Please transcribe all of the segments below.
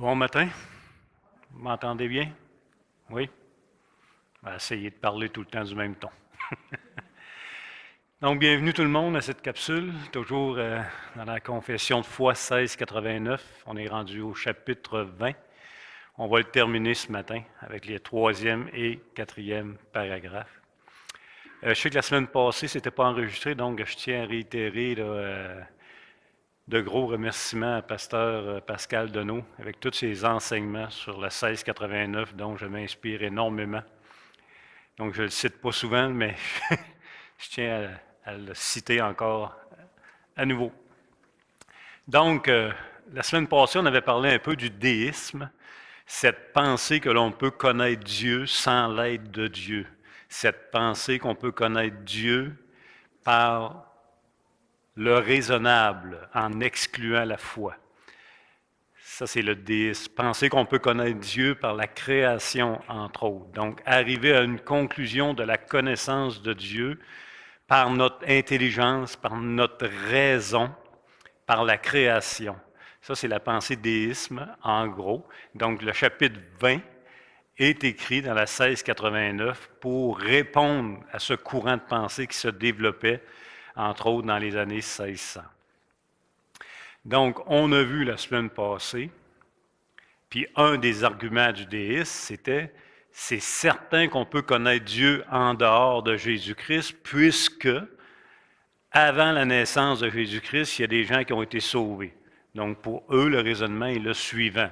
Bon matin, vous m'entendez bien? Oui? On va essayer de parler tout le temps du même ton. Donc, bienvenue tout le monde à cette capsule, toujours dans la confession de foi 1689. On est rendu au chapitre 20. On va le terminer ce matin avec les 3e et 4e paragraphes. Je sais que la semaine passée, ce n'était pas enregistré, donc je tiens à réitérer de gros remerciements à Pasteur Pascal Deneau avec tous ses enseignements sur le 1689 dont je m'inspire énormément. Donc, je ne le cite pas souvent, mais je tiens à le citer encore à nouveau. Donc, la semaine passée, on avait parlé un peu du déisme, cette pensée que l'on peut connaître Dieu sans l'aide de Dieu, cette pensée qu'on peut connaître Dieu par le raisonnable en excluant la foi. Ça, c'est le déisme. Penser qu'on peut connaître Dieu par la création, entre autres. Donc, arriver à une conclusion de la connaissance de Dieu par notre intelligence, par notre raison, par la création. Ça, c'est la pensée déisme, en gros. Donc, le chapitre 20 est écrit dans la 1689 pour répondre à ce courant de pensée qui se développait, entre autres, dans les années 1600. Donc, on a vu la semaine passée, puis un des arguments du déisme, c'était, c'est certain qu'on peut connaître Dieu en dehors de Jésus-Christ, puisque avant la naissance de Jésus-Christ, il y a des gens qui ont été sauvés. Donc, pour eux, le raisonnement est le suivant.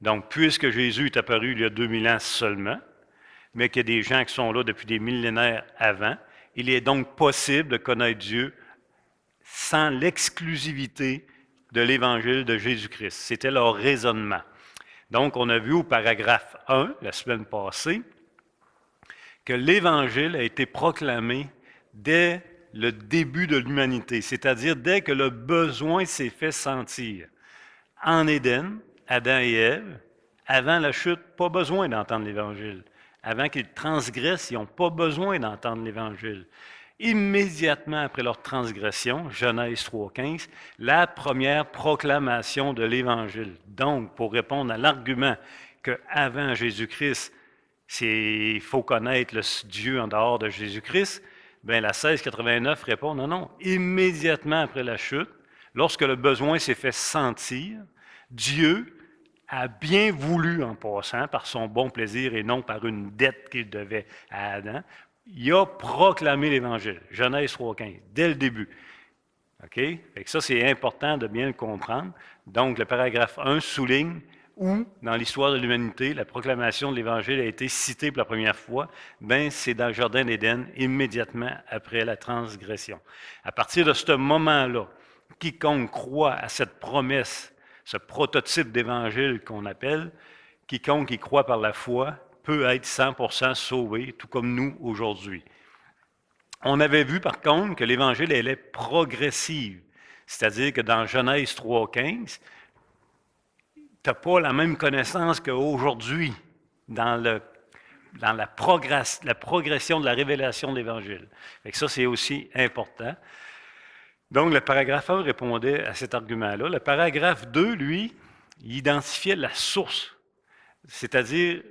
Donc, puisque Jésus est apparu il y a 2000 ans seulement, mais qu'il y a des gens qui sont là depuis des millénaires avant, il est donc possible de connaître Dieu sans l'exclusivité de l'Évangile de Jésus-Christ. C'était leur raisonnement. Donc, on a vu au paragraphe 1, la semaine passée, que l'Évangile a été proclamé dès le début de l'humanité, c'est-à-dire dès que le besoin s'est fait sentir. En Éden, Adam et Ève, avant la chute, pas besoin d'entendre l'Évangile. Avant qu'ils transgressent, ils n'ont pas besoin d'entendre l'Évangile. Immédiatement après leur transgression, Genèse 3,15, la première proclamation de l'Évangile. Donc, pour répondre à l'argument qu'avant Jésus-Christ, il faut connaître le Dieu en dehors de Jésus-Christ, bien, la 1689 répond non, non. Immédiatement après la chute, lorsque le besoin s'est fait sentir, Dieu a bien voulu, en passant, par son bon plaisir et non par une dette qu'il devait à Adam, il a proclamé l'Évangile, Genèse 3,15, dès le début. OK? Fait que ça, c'est important de bien le comprendre. Donc, le paragraphe 1 souligne où, dans l'histoire de l'humanité, la proclamation de l'Évangile a été citée pour la première fois. Bien, c'est dans le Jardin d'Éden, immédiatement après la transgression. À partir de ce moment-là, quiconque croit à cette promesse, ce prototype d'Évangile qu'on appelle, quiconque y croit par la foi, peut être 100% sauvé, tout comme nous aujourd'hui. On avait vu par contre que l'Évangile, elle est progressive. C'est-à-dire que dans Genèse 3,15, tu n'as pas la même connaissance qu'aujourd'hui dans la progression de la révélation de l'Évangile. Ça, c'est aussi important. Donc, le paragraphe 1 répondait à cet argument-là. Le paragraphe 2, lui, il identifiait la source, c'est-à-dire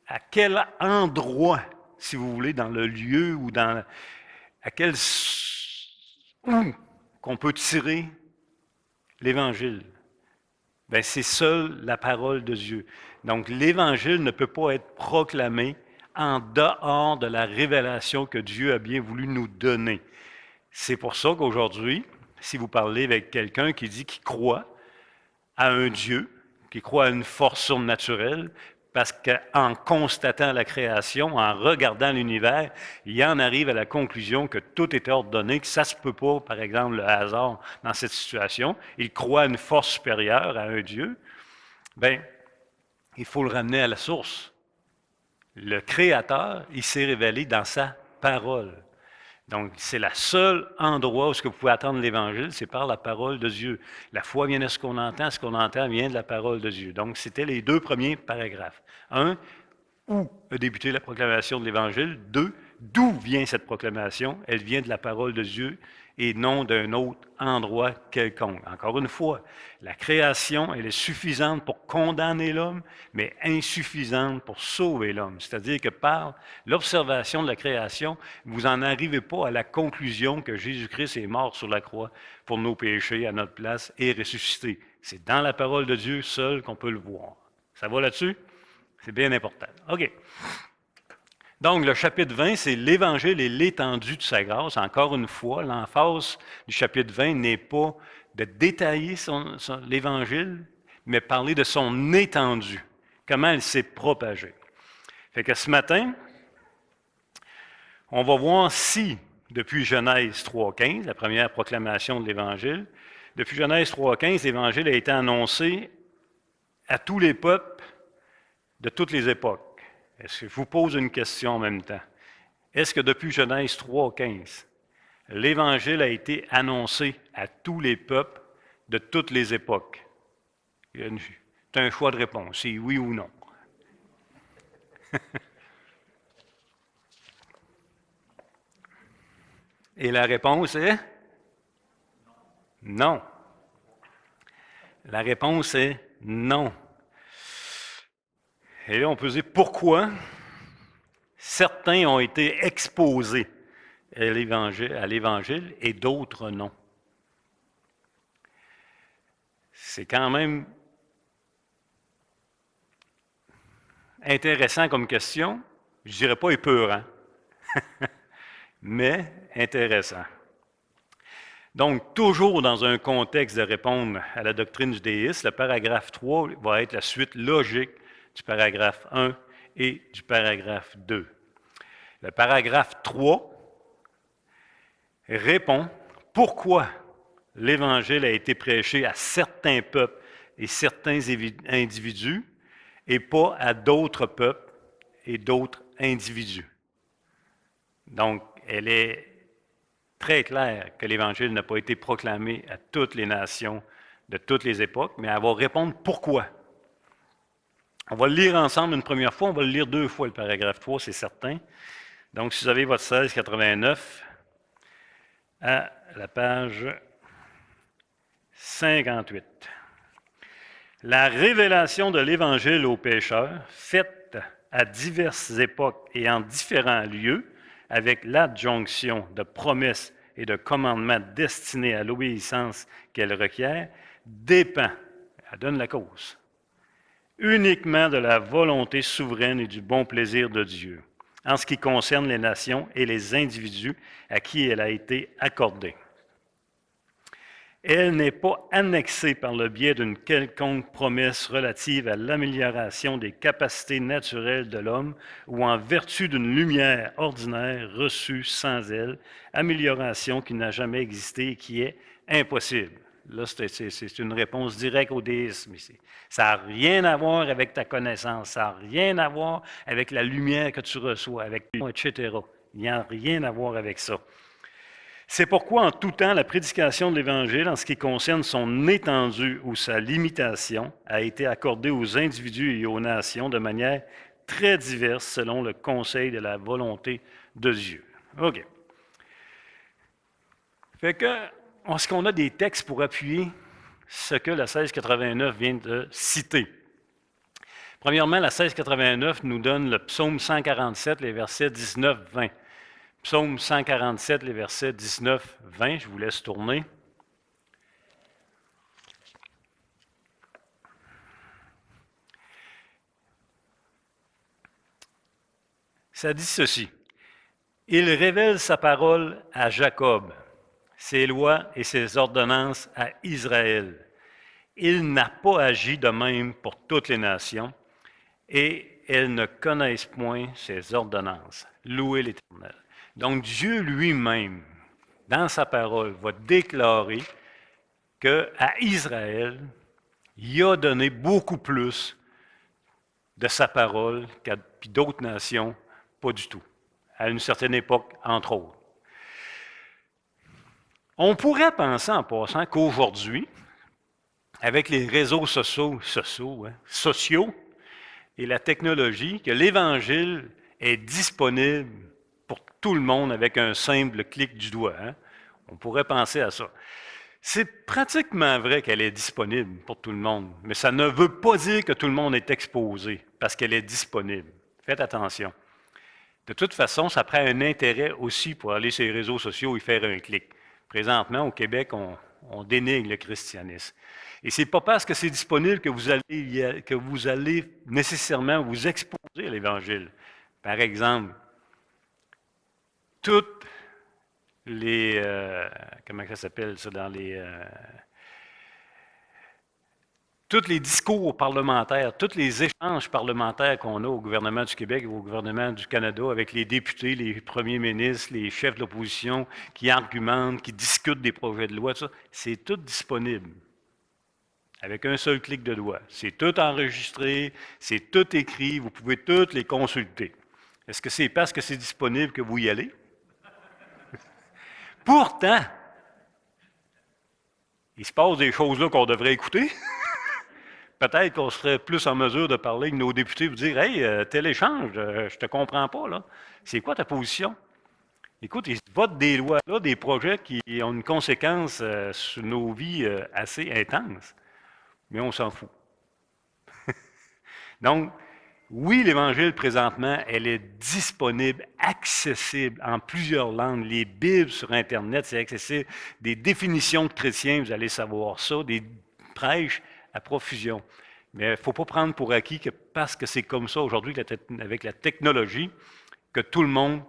à quel endroit, si vous voulez, dans le lieu ou à quel où qu'on peut tirer l'Évangile. Bien, c'est seule la parole de Dieu. Donc, l'Évangile ne peut pas être proclamé en dehors de la révélation que Dieu a bien voulu nous donner. C'est pour ça qu'aujourd'hui, si vous parlez avec quelqu'un qui dit qu'il croit à un Dieu, qui croit à une force surnaturelle, parce qu'en constatant la création, en regardant l'univers, il en arrive à la conclusion que tout est ordonné, que ça ne se peut pas, par exemple, le hasard dans cette situation. Il croit à une force supérieure, à un Dieu. Bien, il faut le ramener à la source. Le Créateur, il s'est révélé dans sa parole. Donc, c'est le seul endroit où vous pouvez attendre l'Évangile, c'est par la parole de Dieu. La foi vient de ce qu'on entend vient de la parole de Dieu. Donc, c'était les deux premiers paragraphes. Un, où a débuté la proclamation de l'Évangile. Deux, d'où vient cette proclamation? Elle vient de la parole de Dieu et non d'un autre endroit quelconque. Encore une fois, la création, elle est suffisante pour condamner l'homme, mais insuffisante pour sauver l'homme. C'est-à-dire que par l'observation de la création, vous n'en arrivez pas à la conclusion que Jésus-Christ est mort sur la croix pour nos péchés à notre place et ressuscité. C'est dans la parole de Dieu seul qu'on peut le voir. Ça va là-dessus? C'est bien important. OK. Donc, le chapitre 20, c'est l'Évangile et l'étendue de sa grâce. Encore une fois, l'emphase du chapitre 20 n'est pas de détailler l'Évangile, mais parler de son étendue, comment elle s'est propagée. Fait que ce matin, on va voir si, depuis Genèse 3.15, la première proclamation de l'Évangile, depuis Genèse 3.15, l'Évangile a été annoncé à tous les peuples de toutes les époques. Est-ce que je vous pose une question en même temps? Est-ce que depuis Genèse 3.15, l'Évangile a été annoncé à tous les peuples de toutes les époques? C'est un choix de réponse, c'est oui ou non. Et la réponse est? Non. La réponse est non. Et là, on peut se dire pourquoi certains ont été exposés à l'Évangile et d'autres non. C'est quand même intéressant comme question. Je ne dirais pas épeurant, mais intéressant. Donc, toujours dans un contexte de répondre à la doctrine judéiste, le paragraphe 3 va être la suite logique du paragraphe 1 et du paragraphe 2. Le paragraphe 3 répond pourquoi l'Évangile a été prêché à certains peuples et certains individus et pas à d'autres peuples et d'autres individus. Donc, elle est très claire que l'Évangile n'a pas été proclamé à toutes les nations de toutes les époques, mais elle va répondre pourquoi. On va le lire ensemble une première fois, on va le lire 2 fois, le paragraphe 3, c'est certain. Donc, si vous avez votre 1689, à la page 58. La révélation de l'Évangile aux pécheurs, faite à diverses époques et en différents lieux, avec l'adjonction de promesses et de commandements destinés à l'obéissance qu'elle requiert, dépend, elle donne la cause, uniquement de la volonté souveraine et du bon plaisir de Dieu, en ce qui concerne les nations et les individus à qui elle a été accordée. Elle n'est pas annexée par le biais d'une quelconque promesse relative à l'amélioration des capacités naturelles de l'homme ou en vertu d'une lumière ordinaire reçue sans elle, amélioration qui n'a jamais existé et qui est impossible. Là, c'est une réponse directe au déisme ici. Ça n'a rien à voir avec ta connaissance, ça n'a rien à voir avec la lumière que tu reçois, avec etc. Il n'y a rien à voir avec ça. C'est pourquoi, en tout temps, la prédication de l'Évangile, en ce qui concerne son étendue ou sa limitation, a été accordée aux individus et aux nations de manière très diverse selon le conseil de la volonté de Dieu. OK. Fait que, est-ce qu'on a des textes pour appuyer ce que la 1689 vient de citer? Premièrement, la 1689 nous donne le psaume 147, les versets 19-20. Psaume 147, les versets 19-20, je vous laisse tourner. Ça dit ceci. Il révèle sa parole à Jacob, ses lois et ses ordonnances à Israël. Il n'a pas agi de même pour toutes les nations, et elles ne connaissent point ses ordonnances. Louez l'Éternel. Donc Dieu lui-même, dans sa parole, va déclarer qu'à Israël, il a donné beaucoup plus de sa parole qu'à d'autres nations, pas du tout, à une certaine époque, entre autres. On pourrait penser en passant qu'aujourd'hui, avec les réseaux sociaux et la technologie, que l'Évangile est disponible pour tout le monde avec un simple clic du doigt. Hein? On pourrait penser à ça. C'est pratiquement vrai qu'elle est disponible pour tout le monde, mais ça ne veut pas dire que tout le monde est exposé parce qu'elle est disponible. Faites attention. De toute façon, ça prend un intérêt aussi pour aller sur les réseaux sociaux et faire un clic. Présentement, au Québec, on dénigre le christianisme. Et ce n'est pas parce que c'est disponible que vous allez nécessairement vous exposer à l'Évangile. Par exemple, toutes les... comment ça s'appelle ça dans les... tous les discours parlementaires, tous les échanges parlementaires qu'on a au gouvernement du Québec et au gouvernement du Canada avec les députés, les premiers ministres, les chefs de l'opposition qui argumentent, qui discutent des projets de loi, c'est tout disponible avec un seul clic de doigt. C'est tout enregistré, c'est tout écrit, vous pouvez toutes les consulter. Est-ce que c'est parce que c'est disponible que vous y allez? Pourtant, il se passe des choses là qu'on devrait écouter. Peut-être qu'on serait plus en mesure de parler avec nos députés et vous dire Hey, tel échange, je ne te comprends pas, là. C'est quoi ta position? Écoute, ils votent des lois, là, des projets qui ont une conséquence sur nos vies assez intense, mais on s'en fout. Donc, oui, l'Évangile, présentement, elle est disponible, accessible en plusieurs langues. Les Bibles sur Internet, c'est accessible. Des définitions de chrétiens, vous allez savoir ça, des prêches à profusion. Mais il ne faut pas prendre pour acquis que parce que c'est comme ça aujourd'hui avec la technologie, que tout le monde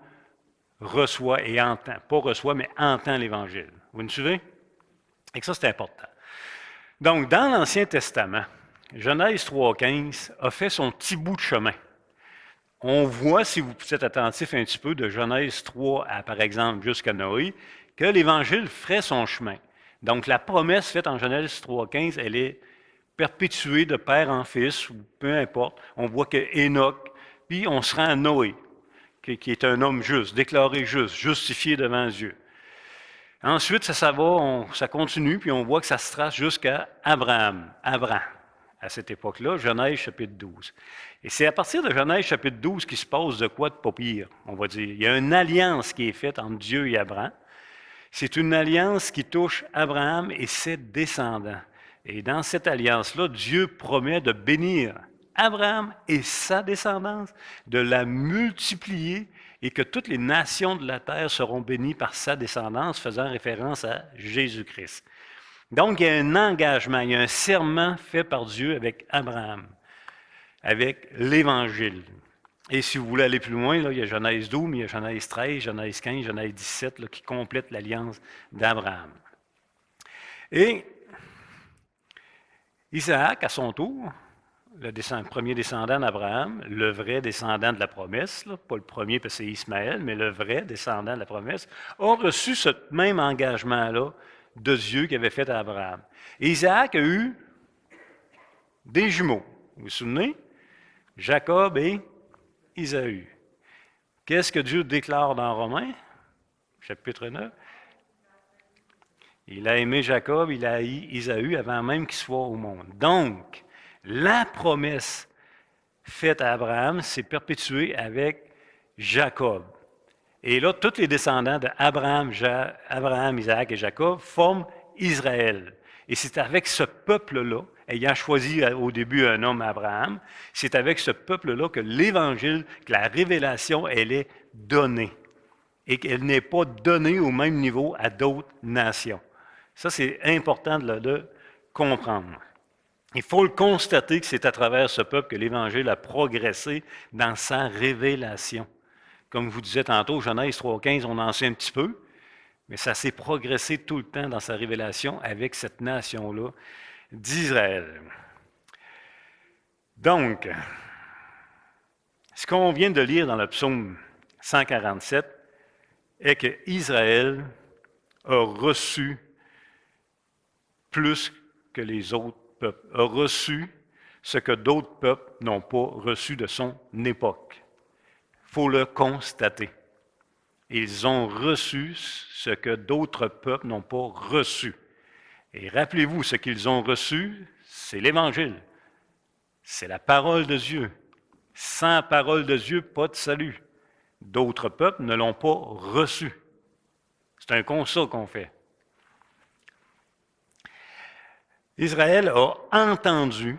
reçoit et entend. Pas reçoit, mais entend l'Évangile. Vous me suivez? Et ça, c'est important. Donc, dans l'Ancien Testament, Genèse 3,15 a fait son petit bout de chemin. On voit, si vous êtes attentif un petit peu, de Genèse 3 à, par exemple, jusqu'à Noé, que l'Évangile ferait son chemin. Donc, la promesse faite en Genèse 3,15, elle est perpétuée de père en fils, ou peu importe. On voit que Enoch, puis on se rend à Noé, qui est un homme juste, déclaré juste, justifié devant Dieu. Ensuite, ça continue, puis on voit que ça se trace jusqu'à Abraham, à cette époque-là, Genèse chapitre 12. Et c'est à partir de Genèse chapitre 12 qu'il se passe de quoi de pas pire, on va dire. Il y a une alliance qui est faite entre Dieu et Abraham. C'est une alliance qui touche Abraham et ses descendants. Et dans cette alliance-là, Dieu promet de bénir Abraham et sa descendance, de la multiplier et que toutes les nations de la terre seront bénies par sa descendance, faisant référence à Jésus-Christ. Donc, il y a un engagement, il y a un serment fait par Dieu avec Abraham, avec l'Évangile. Et si vous voulez aller plus loin, là, il y a Genèse 12, mais il y a Genèse 13, Genèse 15, Genèse 17 là, qui complètent l'alliance d'Abraham. Et Isaac, à son tour, le premier descendant d'Abraham, le vrai descendant de la promesse, là, pas le premier parce que c'est Ismaël, mais le vrai descendant de la promesse, a reçu ce même engagement-là de Dieu qu'il avait fait à Abraham. Et Isaac a eu des jumeaux. Vous vous souvenez? Jacob et Isaü. Qu'est-ce que Dieu déclare dans Romains, chapitre 9? Il a aimé Jacob, il a haï Isaü avant même qu'il soit au monde. Donc, la promesse faite à Abraham s'est perpétuée avec Jacob. Et là, tous les descendants d'Abraham, Isaac et Jacob forment Israël. Et c'est avec ce peuple-là, ayant choisi au début un homme Abraham, c'est avec ce peuple-là que l'Évangile, que la révélation, elle est donnée. Et qu'elle n'est pas donnée au même niveau à d'autres nations. Ça, c'est important de le comprendre. Il faut le constater que c'est à travers ce peuple que l'Évangile a progressé dans sa révélation. Comme je vous disais tantôt, Genèse 3,15, on en sait un petit peu, mais ça s'est progressé tout le temps dans sa révélation avec cette nation-là d'Israël. Donc, ce qu'on vient de lire dans le psaume 147 est que Israël a reçu plus que les autres peuples, a reçu ce que d'autres peuples n'ont pas reçu de son époque. Il faut le constater. Ils ont reçu ce que d'autres peuples n'ont pas reçu. Et rappelez-vous, ce qu'ils ont reçu, c'est l'Évangile. C'est la parole de Dieu. Sans parole de Dieu, pas de salut. D'autres peuples ne l'ont pas reçu. C'est un constat qu'on fait. Israël a entendu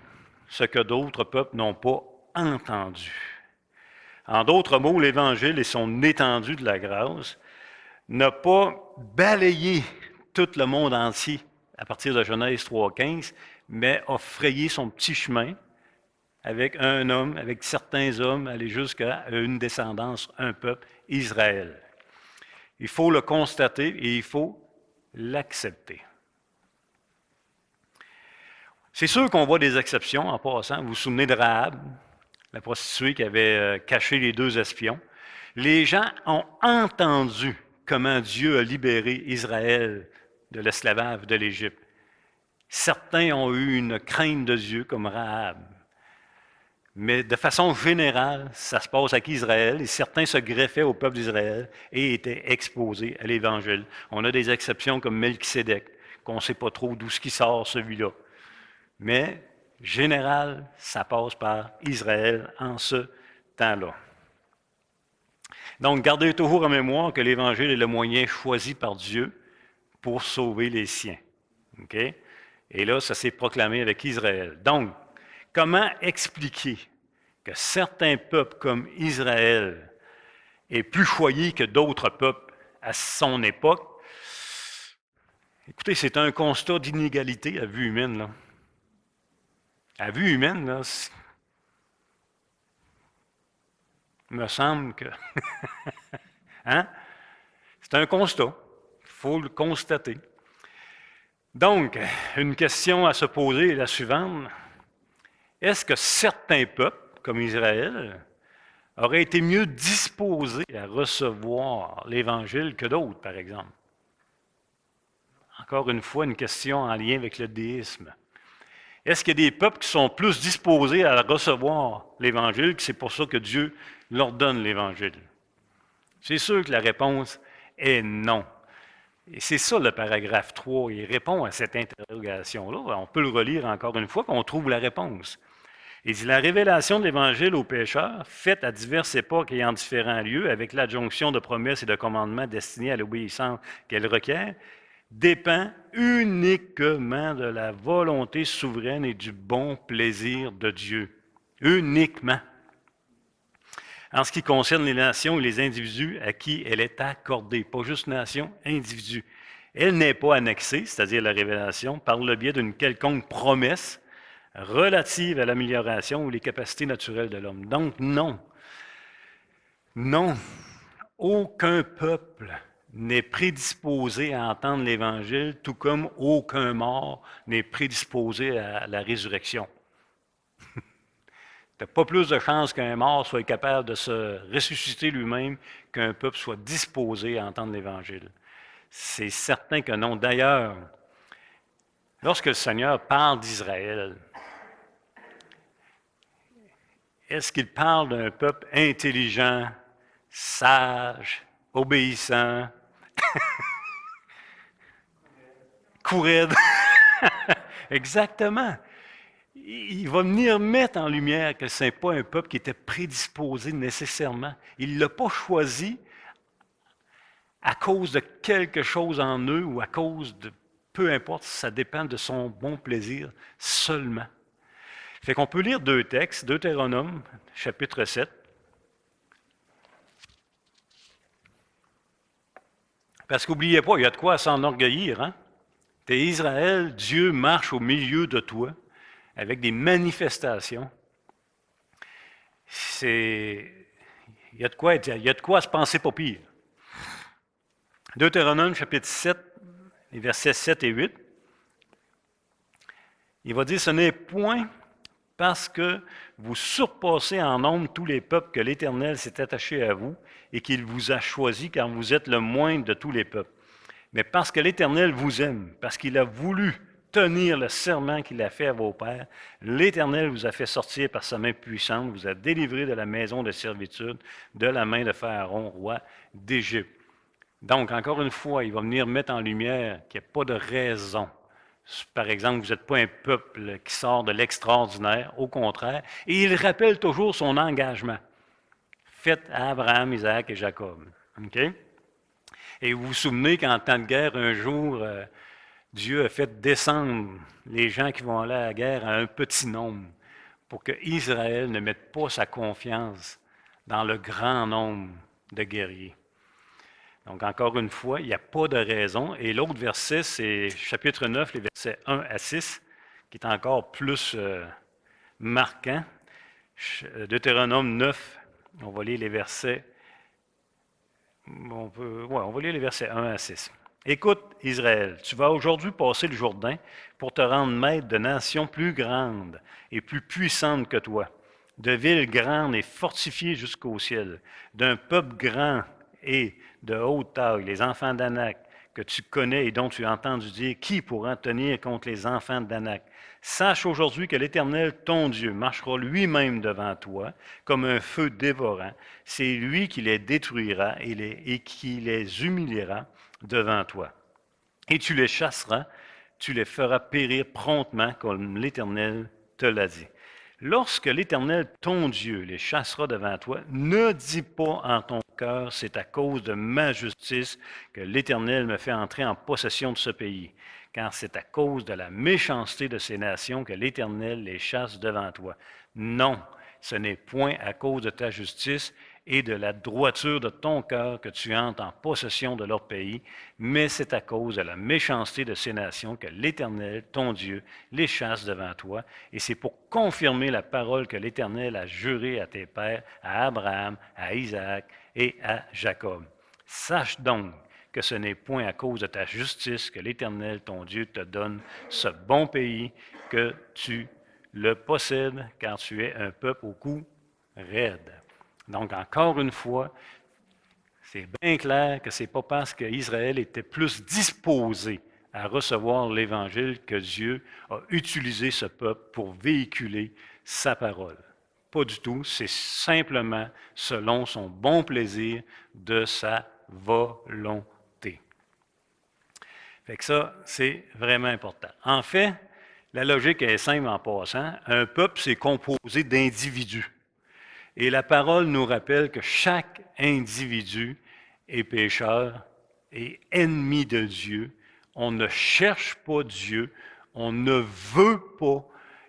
ce que d'autres peuples n'ont pas entendu. En d'autres mots, l'Évangile et son étendue de la grâce n'a pas balayé tout le monde entier à partir de Genèse 3,15, mais a frayé son petit chemin avec un homme, avec certains hommes, aller jusqu'à une descendance, un peuple, Israël. Il faut le constater et il faut l'accepter. C'est sûr qu'on voit des exceptions en passant. Vous vous souvenez de Rahab, la prostituée qui avait caché les 2 espions. Les gens ont entendu comment Dieu a libéré Israël de l'esclavage de l'Égypte. Certains ont eu une crainte de Dieu comme Rahab. Mais de façon générale, ça se passe avec Israël et certains se greffaient au peuple d'Israël et étaient exposés à l'Évangile. On a des exceptions comme Melchisédek, qu'on ne sait pas trop d'où ce qui sort celui-là. Mais, général, ça passe par Israël en ce temps-là. Donc, gardez toujours en mémoire que l'Évangile est le moyen choisi par Dieu pour sauver les siens. Okay? Et là, ça s'est proclamé avec Israël. Donc, comment expliquer que certains peuples comme Israël aient plus choyé que d'autres peuples à son époque? Écoutez, c'est un constat d'inégalité à vue humaine, là. À vue humaine, là, il me semble que... hein? C'est un constat. Il faut le constater. Donc, une question à se poser est la suivante. Est-ce que certains peuples, comme Israël, auraient été mieux disposés à recevoir l'Évangile que d'autres, par exemple? Encore une fois, une question en lien avec le déisme. Est-ce qu'il y a des peuples qui sont plus disposés à recevoir l'Évangile, que c'est pour ça que Dieu leur donne l'Évangile? C'est sûr que la réponse est non. Et c'est ça le paragraphe 3, il répond à cette interrogation-là. On peut le relire encore une fois, qu'on trouve la réponse. Il dit, la révélation de l'Évangile aux pécheurs, faite à diverses époques et en différents lieux, avec l'adjonction de promesses et de commandements destinés à l'obéissance qu'elle requiert, dépend uniquement de la volonté souveraine et du bon plaisir de Dieu. Uniquement. En ce qui concerne les nations et les individus à qui elle est accordée, pas juste nation, individu. Elle n'est pas annexée, c'est-à-dire la révélation, par le biais d'une quelconque promesse relative à l'amélioration ou les capacités naturelles de l'homme. Donc non, non, aucun peuple n'est prédisposé à entendre l'Évangile, tout comme aucun mort n'est prédisposé à la résurrection. Tu n'as pas plus de chances qu'un mort soit capable de se ressusciter lui-même qu'un peuple soit disposé à entendre l'Évangile. C'est certain que non. D'ailleurs, lorsque le Seigneur parle d'Israël, est-ce qu'il parle d'un peuple intelligent, sage, obéissant, courette? Exactement. Il va venir mettre en lumière que ce n'est pas un peuple qui était prédisposé nécessairement. Il ne l'a pas choisi à cause de quelque chose en eux ou à cause de... Peu importe, ça dépend de son bon plaisir seulement. Fait qu'on peut lire 2 textes, Deutéronome, chapitre 7. Parce qu'oubliez pas, il y a de quoi s'enorgueillir, hein? T'es Israël, Dieu marche au milieu de toi avec des manifestations. Il y a de quoi se penser pas pire. Deutéronome, chapitre 7, les versets 7 et 8. Il va dire, ce n'est point parce que vous surpassez en nombre tous les peuples que l'Éternel s'est attaché à vous et qu'il vous a choisi car vous êtes le moindre de tous les peuples. Mais parce que l'Éternel vous aime, parce qu'il a voulu tenir le serment qu'il a fait à vos pères, l'Éternel vous a fait sortir par sa main puissante, vous a délivré de la maison de servitude, de la main de Pharaon, roi d'Égypte. Donc, encore une fois, il va venir mettre en lumière qu'il n'y a pas de raison. Par exemple, vous n'êtes pas un peuple qui sort de l'extraordinaire, au contraire. Et il rappelle toujours son engagement. faite à Abraham, Isaac et Jacob. OK? Et vous vous souvenez qu'en temps de guerre, un jour, Dieu a fait descendre les gens qui vont aller à la guerre à un petit nombre pour que Israël ne mette pas sa confiance dans le grand nombre de guerriers. Donc, encore une fois, il n'y a pas de raison. Et l'autre verset, c'est chapitre 9, les versets 1 à 6, qui est encore plus marquant. Deutéronome 9, on va lire les versets. On va lire les versets 1 à 6. Écoute, Israël, tu vas aujourd'hui passer le Jourdain pour te rendre maître de nations plus grandes et plus puissantes que toi, de villes grandes et fortifiées jusqu'au ciel, d'un peuple grand et de haute taille, les enfants d'Anak, que tu connais et dont tu as entendu dire, qui pourra tenir contre les enfants d'Anak? Sache aujourd'hui que l'Éternel, ton Dieu, marchera lui-même devant toi comme un feu dévorant. C'est lui qui les détruira et qui les humiliera devant toi. Et tu les chasseras, tu les feras périr promptement comme l'Éternel te l'a dit. Lorsque l'Éternel, ton Dieu, les chassera devant toi, ne dis pas en ton cœur, c'est à cause de ma justice que l'Éternel me fait entrer en possession de ce pays, car c'est à cause de la méchanceté de ces nations que l'Éternel les chasse devant toi. Non, ce n'est point à cause de ta justice et de la droiture de ton cœur que tu entres en possession de leur pays, mais c'est à cause de la méchanceté de ces nations que l'Éternel, ton Dieu, les chasse devant toi, et c'est pour confirmer la parole que l'Éternel a jurée à tes pères, à Abraham, à Isaac et à Jacob. Sache donc que ce n'est point à cause de ta justice que l'Éternel, ton Dieu, te donne ce bon pays, que tu le possèdes, car tu es un peuple au cou raide. Donc, encore une fois, c'est bien clair que ce n'est pas parce qu'Israël était plus disposé à recevoir l'Évangile que Dieu a utilisé ce peuple pour véhiculer sa parole. Pas du tout, c'est simplement selon son bon plaisir de sa volonté. Fait que ça, c'est vraiment important. En fait, la logique est simple en passant. Un peuple, c'est composé d'individus. Et la parole nous rappelle que chaque individu est pécheur et ennemi de Dieu. On ne cherche pas Dieu, on ne veut pas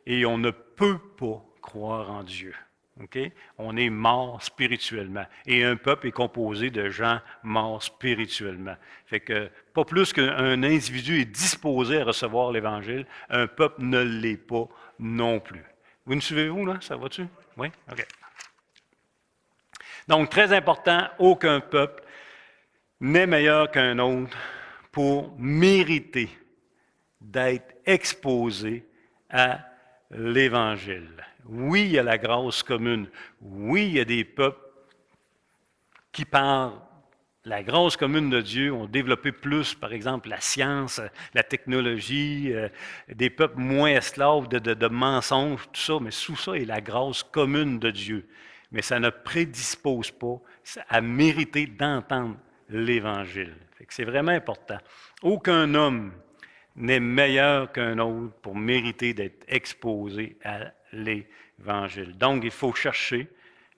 et on ne peut pas croire en Dieu. Okay? On est mort spirituellement. Et un peuple est composé de gens morts spirituellement. Fait que pas plus qu'un individu est disposé à recevoir l'Évangile, un peuple ne l'est pas non plus. Vous me suivez-vous, là? Ça va-tu? Oui? OK. Donc, très important, aucun peuple n'est meilleur qu'un autre pour mériter d'être exposé à l'Évangile. Oui, il y a la grâce commune. Oui, il y a des peuples qui, par la grâce commune de Dieu, ont développé plus, par exemple, la science, la technologie, des peuples moins esclaves de mensonges, tout ça, mais sous ça est la grâce commune de Dieu. Mais ça ne prédispose pas à mériter d'entendre l'Évangile. C'est vraiment important. Aucun homme n'est meilleur qu'un autre pour mériter d'être exposé à l'Évangile. Donc, il faut chercher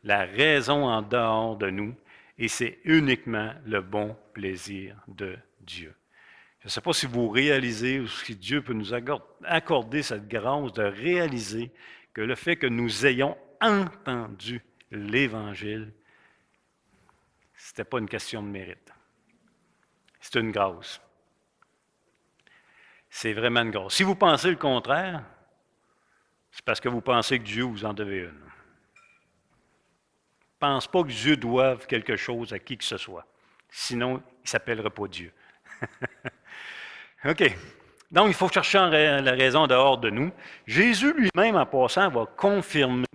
la raison en dehors de nous, et c'est uniquement le bon plaisir de Dieu. Je ne sais pas si vous réalisez ou si Dieu peut nous accorder cette grâce de réaliser que le fait que nous ayons entendu l'Évangile, ce n'était pas une question de mérite. C'est une grâce. C'est vraiment une grâce. Si vous pensez le contraire, c'est parce que vous pensez que Dieu vous en devait une. Ne pense pas que Dieu doive quelque chose à qui que ce soit. Sinon, il ne s'appellerait pas Dieu. OK. Donc, il faut chercher la raison dehors de nous. Jésus lui-même, en passant, va confirmer,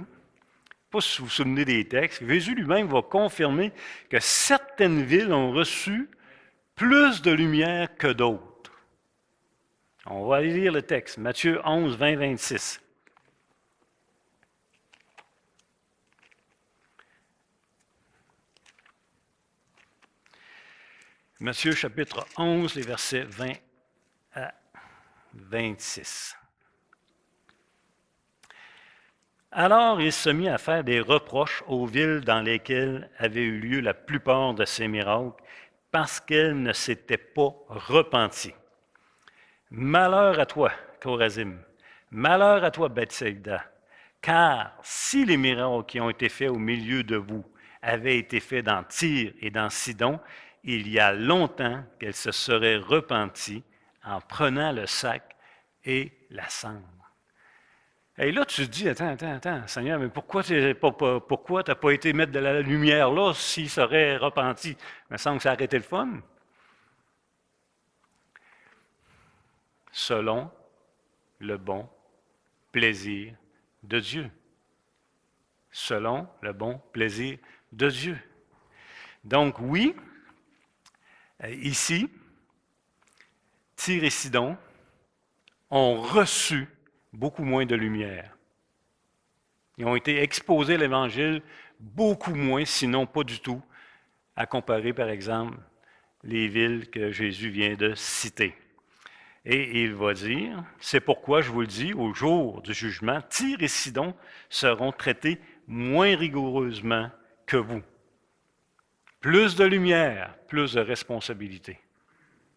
pas si vous vous souvenez des textes, Jésus lui-même va confirmer que certaines villes ont reçu plus de lumière que d'autres. On va aller lire le texte, Matthieu 11, 20, 26. Matthieu chapitre 11, les versets 20 à 26. Alors il se mit à faire des reproches aux villes dans lesquelles avaient eu lieu la plupart de ces miracles, parce qu'elles ne s'étaient pas repenties. Malheur à toi, Chorazim! Malheur à toi, Bethsaïda! Car si les miracles qui ont été faits au milieu de vous avaient été faits dans Tyr et dans Sidon, il y a longtemps qu'elles se seraient repenties en prenant le sac et la cendre. Et là, tu te dis, attends, Seigneur, mais pourquoi tu n'as pas été mettre de la lumière là s'ils seraient repentis? Il me semble que ça aurait été le fun. Selon le bon plaisir de Dieu. Selon le bon plaisir de Dieu. Donc oui, ici, Tyr et Sidon ont reçu beaucoup moins de lumière. Ils ont été exposés à l'Évangile beaucoup moins, sinon pas du tout, à comparer par exemple les villes que Jésus vient de citer. Et il va dire, c'est pourquoi je vous le dis, au jour du jugement, Tyr et Sidon seront traités moins rigoureusement que vous. Plus de lumière, plus de responsabilité.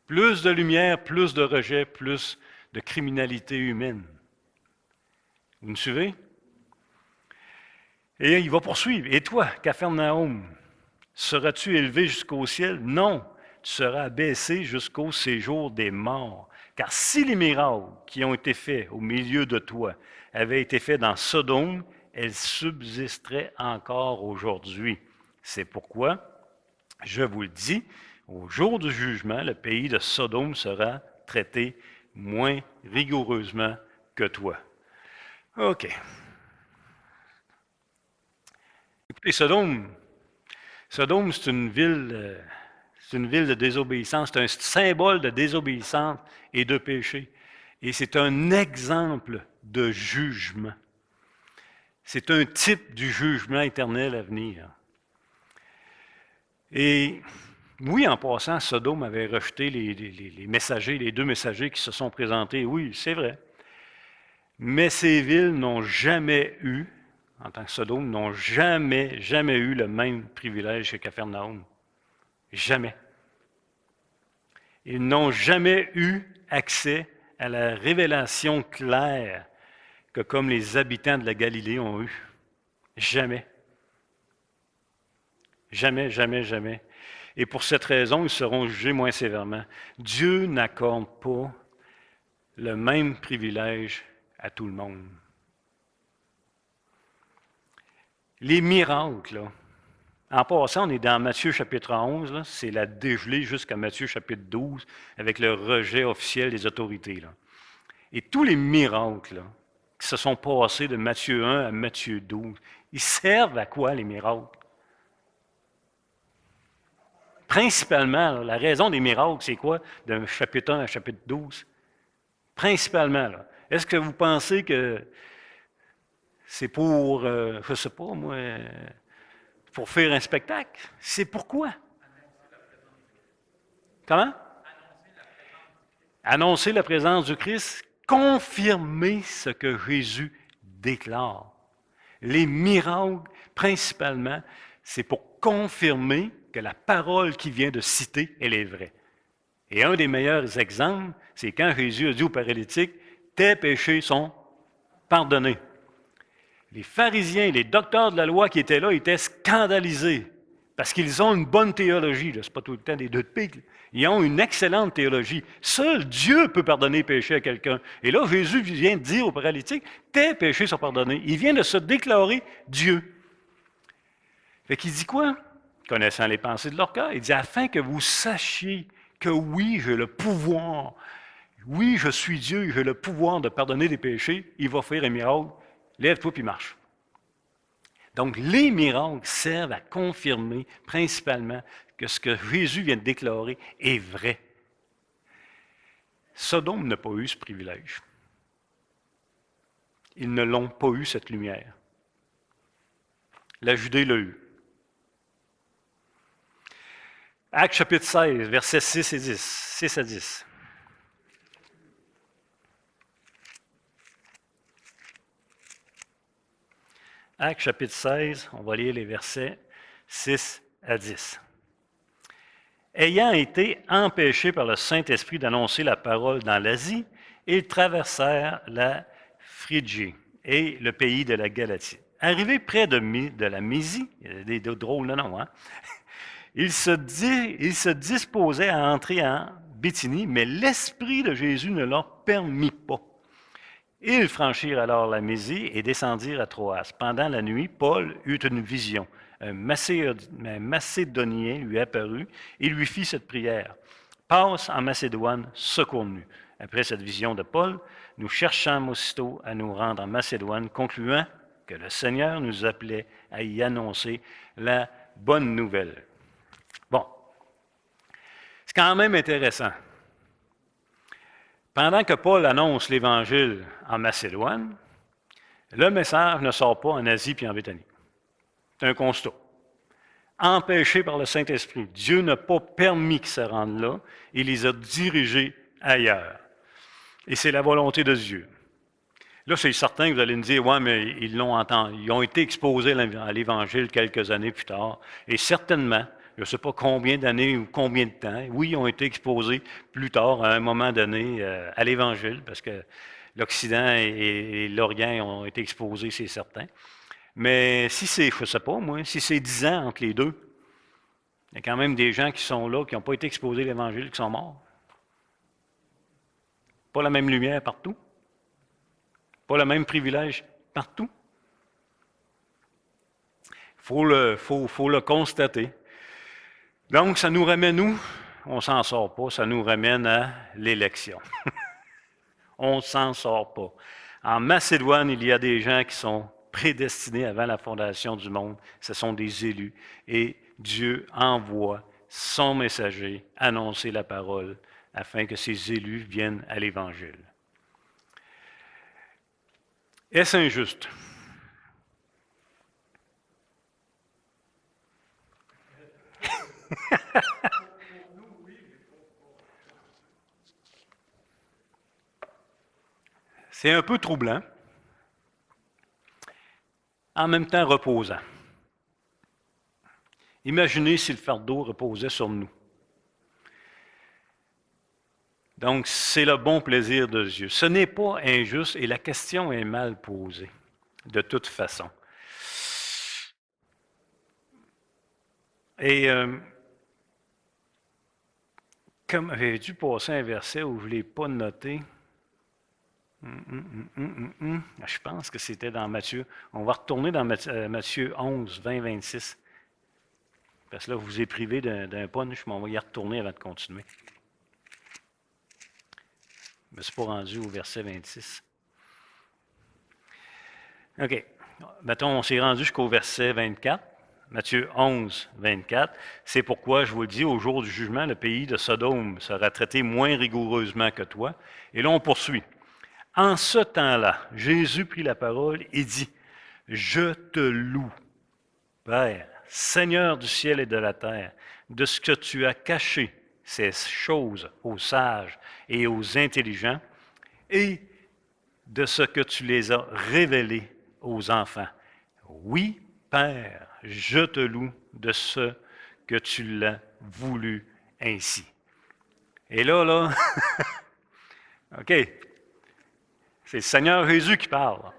Plus de lumière, plus de rejet, plus de criminalité humaine. Vous me suivez? Et il va poursuivre. Et toi, Capharnaüm, seras-tu élevé jusqu'au ciel? Non, tu seras abaissé jusqu'au séjour des morts. Car si les miracles qui ont été faits au milieu de toi avaient été faits dans Sodome, elles subsisteraient encore aujourd'hui. C'est pourquoi, je vous le dis, au jour du jugement, le pays de Sodome sera traité moins rigoureusement que toi. OK. Écoutez, Sodome, c'est une ville de désobéissance, c'est un symbole de désobéissance et de péché. Et c'est un exemple de jugement. C'est un type du jugement éternel à venir. Et oui, en passant, Sodome avait rejeté les messagers, les deux messagers qui se sont présentés. Oui, c'est vrai. Mais ces villes n'ont jamais eu, en tant que Sodome, n'ont jamais eu le même privilège que Capharnaüm. Jamais. Ils n'ont jamais eu accès à la révélation claire que comme les habitants de la Galilée ont eu. Jamais. Jamais, jamais, jamais. Et pour cette raison, ils seront jugés moins sévèrement. Dieu n'accorde pas le même privilège à tout le monde. Les miracles, là. En passant, on est dans Matthieu chapitre 11, là, c'est la dégelée jusqu'à Matthieu chapitre 12, avec le rejet officiel des autorités. Là. Et tous les miracles là, qui se sont passés de Matthieu 1 à Matthieu 12, ils servent à quoi les miracles? Principalement, là, la raison des miracles, c'est quoi, de chapitre 1 à chapitre 12? Principalement, là. Est-ce que vous pensez que c'est pour, je ne sais pas moi, pour faire un spectacle? C'est pourquoi? Comment? Annoncer la présence du Christ, confirmer ce que Jésus déclare. Les miracles, principalement, c'est pour confirmer que la parole qu'il vient de citer, elle est vraie. Et un des meilleurs exemples, c'est quand Jésus a dit au paralytique, « Tes péchés sont pardonnés ». Les pharisiens, les docteurs de la loi qui étaient là, étaient scandalisés parce qu'ils ont une bonne théologie. Ce n'est pas tout le temps des deux de pique. Ils ont une excellente théologie. Seul Dieu peut pardonner les péchés à quelqu'un. Et là, Jésus vient de dire au paralytique, « Tes péchés sont pardonnés ». Il vient de se déclarer Dieu. Fait qu'il dit quoi? Connaissant les pensées de leur cœur, il dit, « Afin que vous sachiez que oui, j'ai le pouvoir, oui, je suis Dieu, j'ai le pouvoir de pardonner des péchés, il va faire un miracle. Lève-toi puis marche. » Donc, les miracles servent à confirmer principalement que ce que Jésus vient de déclarer est vrai. Sodome n'a pas eu ce privilège. Ils ne l'ont pas eu, cette lumière. La Judée l'a eu. Actes chapitre 16, versets 6 à 10. Actes chapitre 16, on va lire les versets 6 à 10. Ayant été empêchés par le Saint-Esprit d'annoncer la parole dans l'Asie, ils traversèrent la Phrygie et le pays de la Galatie. Arrivés près de la Mysie, il y a des drôles de noms, hein? Ils se disposaient à entrer en Bithynie, mais l'Esprit de Jésus ne leur permit pas. Ils franchirent alors la Mysie et descendirent à Troas. Pendant la nuit, Paul eut une vision. Un Macédonien lui apparut et lui fit cette prière. Passe en Macédoine, secours-nous. Après cette vision de Paul, nous cherchâmes aussitôt à nous rendre en Macédoine, concluant que le Seigneur nous appelait à y annoncer la bonne nouvelle. Bon, c'est quand même intéressant. Pendant que Paul annonce l'Évangile en Macédoine, le message ne sort pas en Asie puis en Bithynie. C'est un constat. Empêchés par le Saint-Esprit, Dieu n'a pas permis qu'ils se rendent là, il les a dirigés ailleurs. Et c'est la volonté de Dieu. Là, c'est certain que vous allez me dire, ouais, mais ils ont été exposés à l'Évangile quelques années plus tard, et certainement, je ne sais pas combien d'années ou combien de temps, oui, ils ont été exposés plus tard, à un moment donné, à l'Évangile, parce que l'Occident et l'Orient ont été exposés, c'est certain. Mais si c'est, je ne sais pas moi, si c'est 10 ans entre les deux, il y a quand même des gens qui sont là, qui n'ont pas été exposés à l'Évangile, qui sont morts. Pas la même lumière partout. Pas le même privilège partout. Faut le constater. Donc, ça nous ramène où? On ne s'en sort pas, ça nous ramène à l'élection. On ne s'en sort pas. En Macédoine, il y a des gens qui sont prédestinés avant la fondation du monde. Ce sont des élus. Et Dieu envoie son messager annoncer la parole afin que ces élus viennent à l'Évangile. Est-ce injuste? C'est un peu troublant, en même temps reposant. Imaginez si le fardeau reposait sur nous. Donc, c'est le bon plaisir de Dieu. Ce n'est pas injuste et la question est mal posée, de toute façon. Et comme j'avais dû passer un verset où je ne l'ai pas noté, je pense que c'était dans Matthieu. On va retourner dans Matthieu 11, 20, 26. Parce que là, vous vous êtes privé d'un punch, mais on va y retourner avant de continuer. Je ne me suis pas rendu au verset 26. OK. Mettons, on s'est rendu jusqu'au verset 24. Matthieu 11, 24. C'est pourquoi, je vous le dis, au jour du jugement, le pays de Sodome sera traité moins rigoureusement que toi. Et là, on poursuit. En ce temps-là, Jésus prit la parole et dit, « Je te loue, Père, Seigneur du ciel et de la terre, de ce que tu as caché ces choses aux sages et aux intelligents, et de ce que tu les as révélées aux enfants. Oui, Père, je te loue de ce que tu l'as voulu ainsi. » Et là, OK, c'est le Seigneur Jésus qui parle.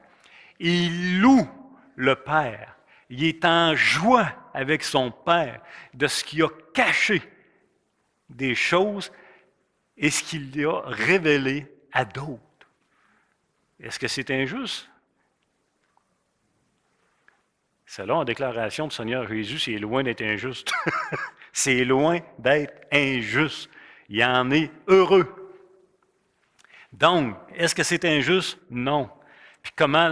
Il loue le Père. Il est en joie avec son Père de ce qu'il a caché des choses et ce qu'il a révélé à d'autres. Est-ce que c'est injuste? Selon la déclaration du Seigneur Jésus, c'est loin d'être injuste. C'est loin d'être injuste. Il en est heureux. Donc, est-ce que c'est injuste? Non. Puis comment,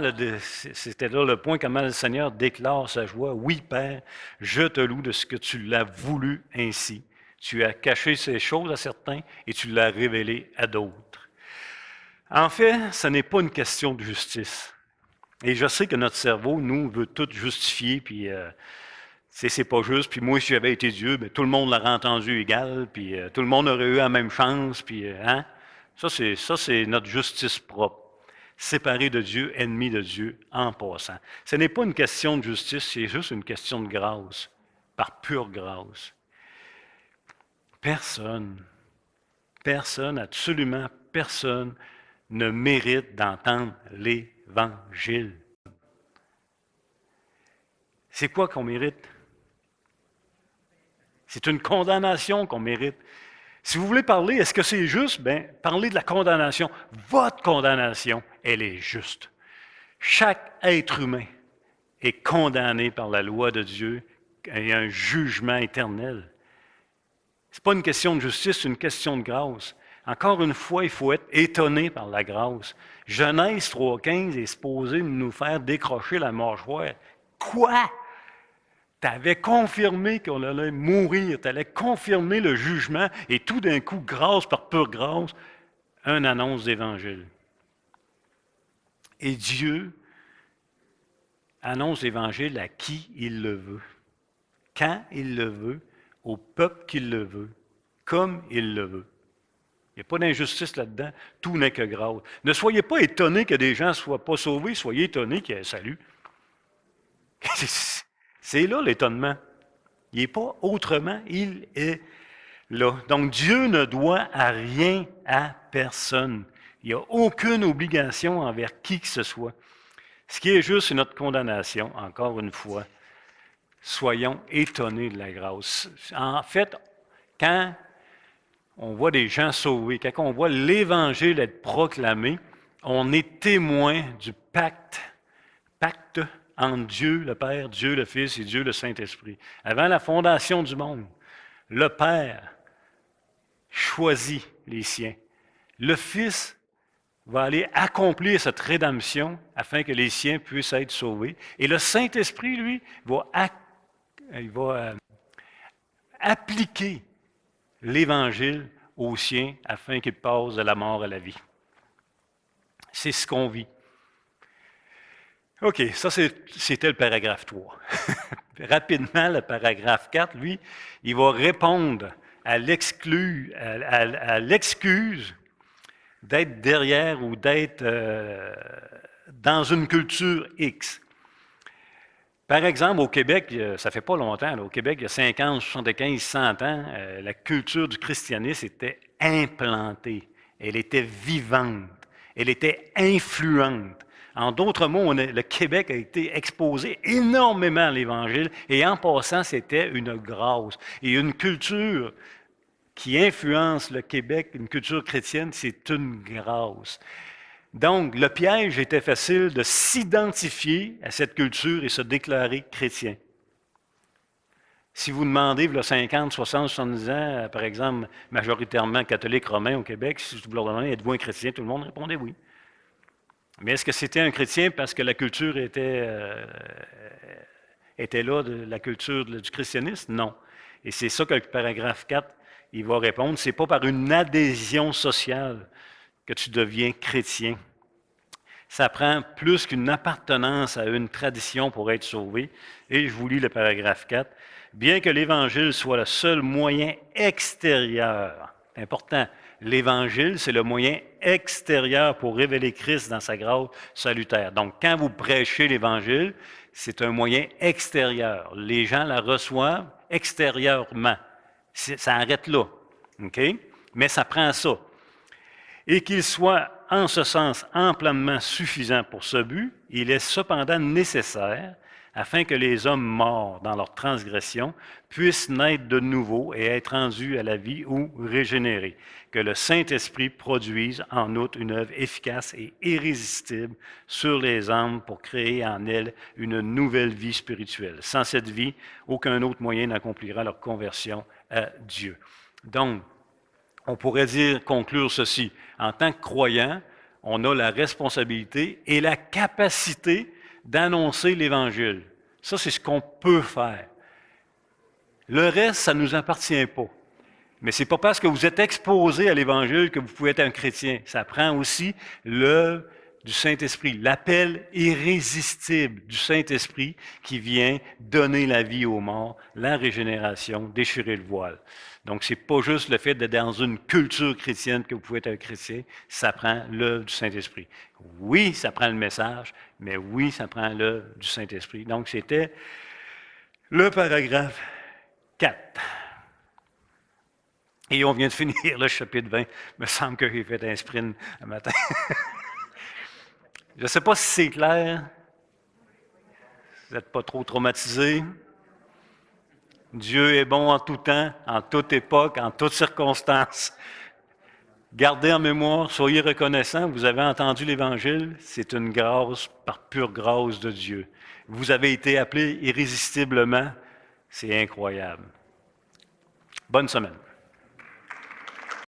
c'était là le point, comment le Seigneur déclare sa joie. Oui, Père, je te loue de ce que tu l'as voulu ainsi. Tu as caché ces choses à certains et tu l'as révélé à d'autres. En fait, ce n'est pas une question de justice. Et je sais que notre cerveau, nous, veut tout justifier, puis c'est pas juste, puis moi, si j'avais été Dieu, bien, tout le monde l'aurait entendu égal, puis tout le monde aurait eu la même chance, puis hein? Ça, c'est notre justice propre. séparés de Dieu, ennemis de Dieu en passant. Ce n'est pas une question de justice, c'est juste une question de grâce, par pure grâce. Personne, absolument personne ne mérite d'entendre l'Évangile. C'est quoi qu'on mérite? C'est une condamnation qu'on mérite. Si vous voulez parler, est-ce que c'est juste? Bien, parlez de la condamnation. Votre condamnation, elle est juste. Chaque être humain est condamné par la loi de Dieu. Il y a un jugement éternel. Ce n'est pas une question de justice, c'est une question de grâce. Encore une fois, il faut être étonné par la grâce. Genèse 3,15 est supposé nous faire décrocher la mâchoire. Quoi? Tu avais confirmé qu'on allait mourir, tu allais confirmer le jugement, et tout d'un coup, grâce par pure grâce, une annonce d'Évangile. Et Dieu annonce l'Évangile à qui il le veut, quand il le veut, au peuple qu'il le veut, comme il le veut. Il n'y a pas d'injustice là-dedans, tout n'est que grâce. Ne soyez pas étonnés que des gens ne soient pas sauvés, soyez étonnés qu'il y ait un salut. C'est là l'étonnement. Il n'est pas autrement, il est là. Donc Dieu ne doit à rien à personne. Il n'y a aucune obligation envers qui que ce soit. Ce qui est juste, c'est notre condamnation, encore une fois. Soyons étonnés de la grâce. En fait, quand on voit des gens sauvés, quand on voit l'Évangile être proclamé, on est témoin du pacte entre Dieu le Père, Dieu le Fils et Dieu le Saint-Esprit. Avant la fondation du monde, le Père choisit les siens. Le Fils va aller accomplir cette rédemption afin que les siens puissent être sauvés. Et le Saint-Esprit, lui, va appliquer l'Évangile aux siens afin qu'ils passent de la mort à la vie. C'est ce qu'on vit. OK, ça c'était le paragraphe 3. Rapidement, le paragraphe 4, lui, il va répondre à l'excuse d'être derrière ou d'être dans une culture X. Par exemple, au Québec, ça fait pas longtemps, là, au Québec, il y a 50, 75, 100 ans, la culture du christianisme était implantée, elle était vivante, elle était influente. En d'autres mots, le Québec a été exposé énormément à l'Évangile et en passant, c'était une grâce. Et une culture qui influence le Québec, une culture chrétienne, c'est une grâce. Donc, le piège était facile de s'identifier à cette culture et se déclarer chrétien. Si vous demandez, il y a 50, 60, 70 ans, par exemple, majoritairement catholiques romains au Québec, si vous leur demandez, êtes-vous un chrétien? Tout le monde répondait oui. Mais est-ce que c'était un chrétien parce que la culture était là, de la culture du christianisme? Non. Et c'est ça que le paragraphe 4, il va répondre. Ce n'est pas par une adhésion sociale que tu deviens chrétien. Ça prend plus qu'une appartenance à une tradition pour être sauvé. Et je vous lis le paragraphe 4. Bien que l'Évangile soit le seul moyen extérieur, c'est important, l'Évangile, c'est le moyen extérieur pour révéler Christ dans sa grâce salutaire. Donc, quand vous prêchez l'Évangile, c'est un moyen extérieur. Les gens la reçoivent extérieurement. Ça arrête là. OK? Mais ça prend ça. Et qu'il soit, en ce sens, amplement suffisant pour ce but, il est cependant nécessaire afin que les hommes morts dans leur transgression puissent naître de nouveau et être rendus à la vie ou régénérés, que le Saint-Esprit produise en outre une œuvre efficace et irrésistible sur les âmes pour créer en elles une nouvelle vie spirituelle. Sans cette vie, aucun autre moyen n'accomplira leur conversion à Dieu. Donc, on pourrait conclure ceci. En tant que croyant, on a la responsabilité et la capacité d'annoncer l'Évangile. Ça, c'est ce qu'on peut faire. Le reste, ça ne nous appartient pas. Mais ce n'est pas parce que vous êtes exposé à l'Évangile que vous pouvez être un chrétien. Ça prend aussi l'œuvre du Saint-Esprit, l'appel irrésistible du Saint-Esprit qui vient donner la vie aux morts, la régénération, déchirer le voile. Donc, ce n'est pas juste le fait d'être dans une culture chrétienne que vous pouvez être un chrétien, ça prend l'œuvre du Saint-Esprit. Oui, ça prend le message, mais oui, ça prend l'œuvre du Saint-Esprit. Donc, c'était le paragraphe 4. Et on vient de finir le chapitre 20. Il me semble que j'ai fait un sprint un matin. Je ne sais pas si c'est clair. Vous n'êtes pas trop traumatisés. Dieu est bon en tout temps, en toute époque, en toutes circonstances. Gardez en mémoire, soyez reconnaissants, vous avez entendu l'Évangile, c'est une grâce par pure grâce de Dieu. Vous avez été appelés irrésistiblement, c'est incroyable. Bonne semaine.